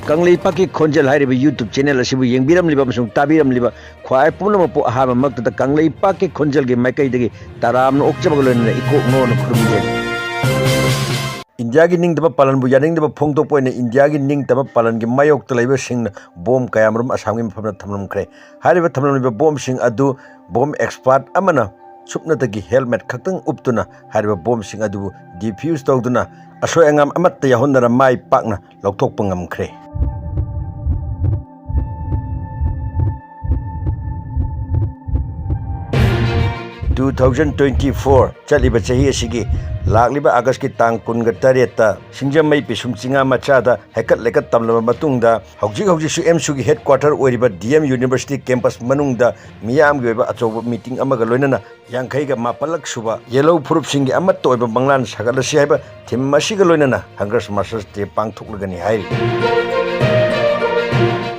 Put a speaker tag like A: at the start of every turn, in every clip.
A: कंगलेपाकी खोंजल हाइरिबा YouTube channel असिबु येंबिरमलिबा अमसुंग ताबिरमलिबा ख्वाई पुनमपो अहाबा मक्तदा कंगलेपाकी खोंजल गे माइकैदगी तारामनो ओक्चबग लोइना इकोकनो खुरुमजे India की निंगतबा पालन बु यानिंगतबा फोंगतोकपोइने इंडिया की निंगतबा पालन की मायोक्ता लैबा सिंगना बॉम कयामरुम असम की मफमना थमलमख्रे हारिबा थमलमलिबा बॉम सिंग अदु बॉम एक्सपर्ट अमना सुपनतगी हेलमेट खक्तंग उपतुना हारिबा बॉम सिंग अदु डिफ्यूज तौदुना असोय अंगम अमत्ता याहुनरा माइ पाकना लौथोकपा ngamkhre 2024 चलिबा चही असिगी लाकलिबा अगस्त की तांग कुनगा तरेता सिंजमई पिसुम चिंगा मचादा हेकत लेकत तमलबा मतुंगदा हौजी सु एमसु की हेडक्वार्टर ओरिबा डीएम यूनिवर्सिटी कैंपस मनुंगदा मियाम गे अचौबा मीटिंग अमगा लोइनना यांखैगा मापलक सुबा येलो प्रूफ सिंगी अमत ओइबा बंगलान सगलसी हाइबा थिम मसिगा लोइनना हंगर्स मार्चर्स डे पांगथोकलगनि हाइ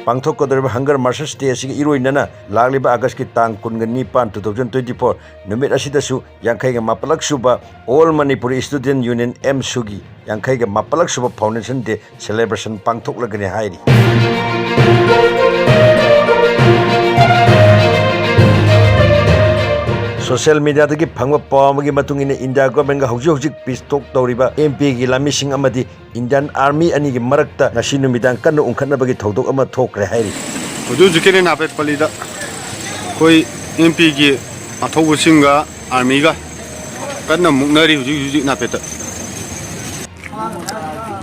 A: पांगथोकदरबा हंगर मार्चर्स डे असिगी इरोइनना लाकलिबा अगस्त की तांग कुनगा 9 2024 नुमित असिदसु यांखैगा मापलक सुबा ऑल मणिपुरी स्टूडेंट यूनियन एम सुगी यांखैगा मापलक सुबा फाउंडेशन डे सेलिब्रेशन पांगथोकलगनि हाइरि सोशल मीडिया की फंग पावमगी मतुंगिने इंडिया गवर्नमेंट हौजिक पीस टॉक तौरिबा एमपी की लामिसिंग अमदी इंडियन आर्मी अनि की मरक्ता नसी नुमिदां कन्न उंखनबगी थौदोक अमा थोकरे हाइरि
B: जुजुकेने नापे पलिदा कोई एमपी की अथौबसिंगा आर्मी का कन्न मुक्नरी हुजिक नापेता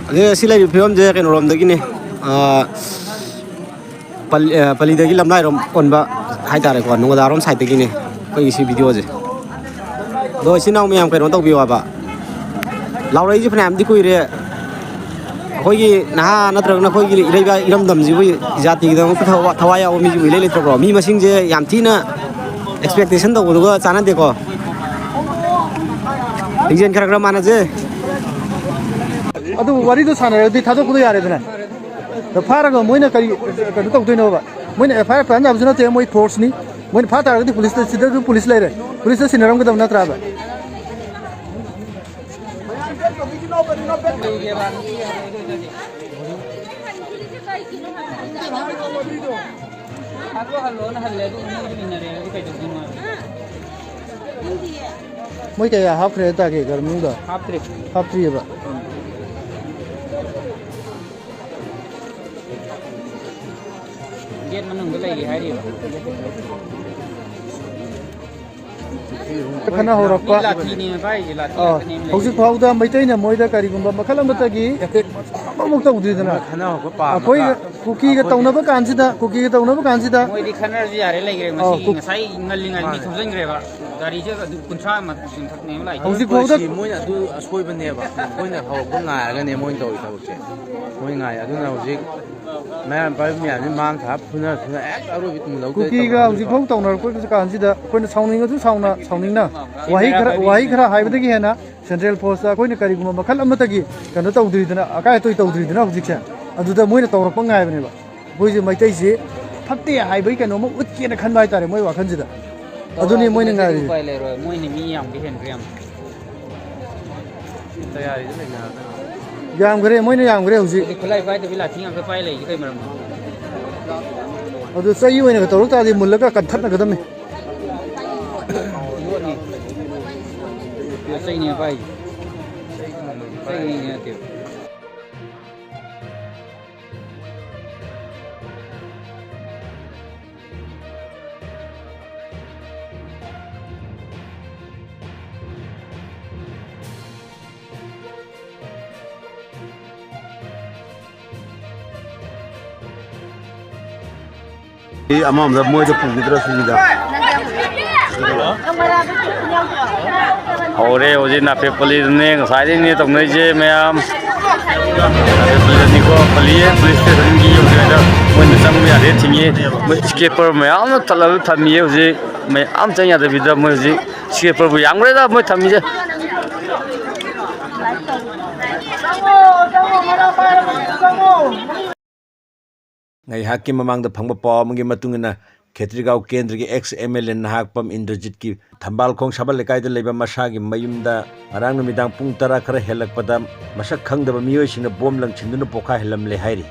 C: अरे सिलाई फिल्म जे केनो रोमदगिने पलिदगी लमनाय रोम कोनबा हाइतारे को नुगदारोम साइडगिने कोई सी वीडियो जे दो सिनाव मैम केनो तौबिवाबा लाउरई जे फनाम दि कुइरे अखोगी नहा नत्रगना अखोगी इरेबा इरमदम जिबु जाति गिदम थवाय आव मी जिबु इले लेत्रको मी मसिंग जे याम थिना एक्सपेक्टेशन तौबदुगा चाना देखो रिजन खरगरा माना जे
D: अदु वरी दो सानरदि थादोकुदो यारेदना द फारगा मोइना करी कदु तौदोइनोबा मोइना एफआईआर प्लान जाबजुना ते मोइ फोर्स नि मोइना फातारगदि पुलिस सिदा पुलिस लेरे पुलिस सिनरम गदम नत्राबा मोइ कया हाफ रे ताके गर्मुदा हाफ 3 बा
E: गेट मनंग लैगे हाइरि
D: खना होरप्पा
E: लाठीनी भाई लाठी
D: हौजिक फाउदा मैतैना मोइदा करिगुम्बा मखल अमतगी अमुक तौदीदना
C: खना हो पा
D: कोई कुकी का तौनबा कांसिदा कुकी का तौनबा कांसिदा
E: मोइदि खनर जी यारे लैगे मसी ngasai ngallingal mi thomjengreba gari je kunthra ma thakne lai
D: हौजिक फाउदा
F: Moina दु असोइबनेबा मोइना हावको ngaरगने मोइन तौइ तबुचे मोइ ngaय अदुना हौजिक मैम पाइ मियानि मांग था फुना एक अरु बितुम लौ
D: कुकी का हौजिक फाउ तौनर कोइ कांसिदा कोइना साउनिंगजु साउनिंगना वाही खरा हाइबदगी हेना सेंट्रल फोर्स कोइना करिगुम्बा मखल अमतगी कनो तौदरीदना अकाय तोइ तौदरीदना हौजिकसे अदुदा मोइना तौरपा ngaयबनेबा बोइजे मैतैसे फत्ते हाइबै कनो म उतकेना खनबा हाइतारे मोइ वाखनजिदा अदुनि मोइना ngaरि
E: पाइ लेरो मोइनि मी याम के हेनग्रेम
F: तयारी लेना
D: यामगरे मोइना यामगरे हौजिक
E: खुलाई पाइ त बिला थिंग के पाइ लेगे कै मरम
D: अदु सही ओइना तौरु तादि मुल्लका कथतना गदमे
E: सही नहीं पाइ सही नहीं आते
A: अमामदा मोइदा पुगिद्रा सुविधा
G: हौरे हौजे नापे पलिदने ngsaidini tongnaije मैम नापे पलिदनिको पलिए पुलिस स्टेशन की योजना मोइन संग में आरे थिंगे स्केपर मैम तलल थमिए हौजे मैम चंग याद बिदा मोइ हौजे स्केपर बु यांगरेदा मोइ थमिजे
A: ngai hakki mamang da phangba pawmgi matungina Khetrigao केंद्र की एक्स एमएलए नाहकपम इंद्रजित की थंबालखोंग सबल लेकाय दा लेबा मसागी मयुमदा अरांग नुमिदांग पुंग 10 खरा हेलकपदा मसक खंगदबा मियोयसिंगना बोम लंगछिंदुना पोखा हेलमले हाइरि।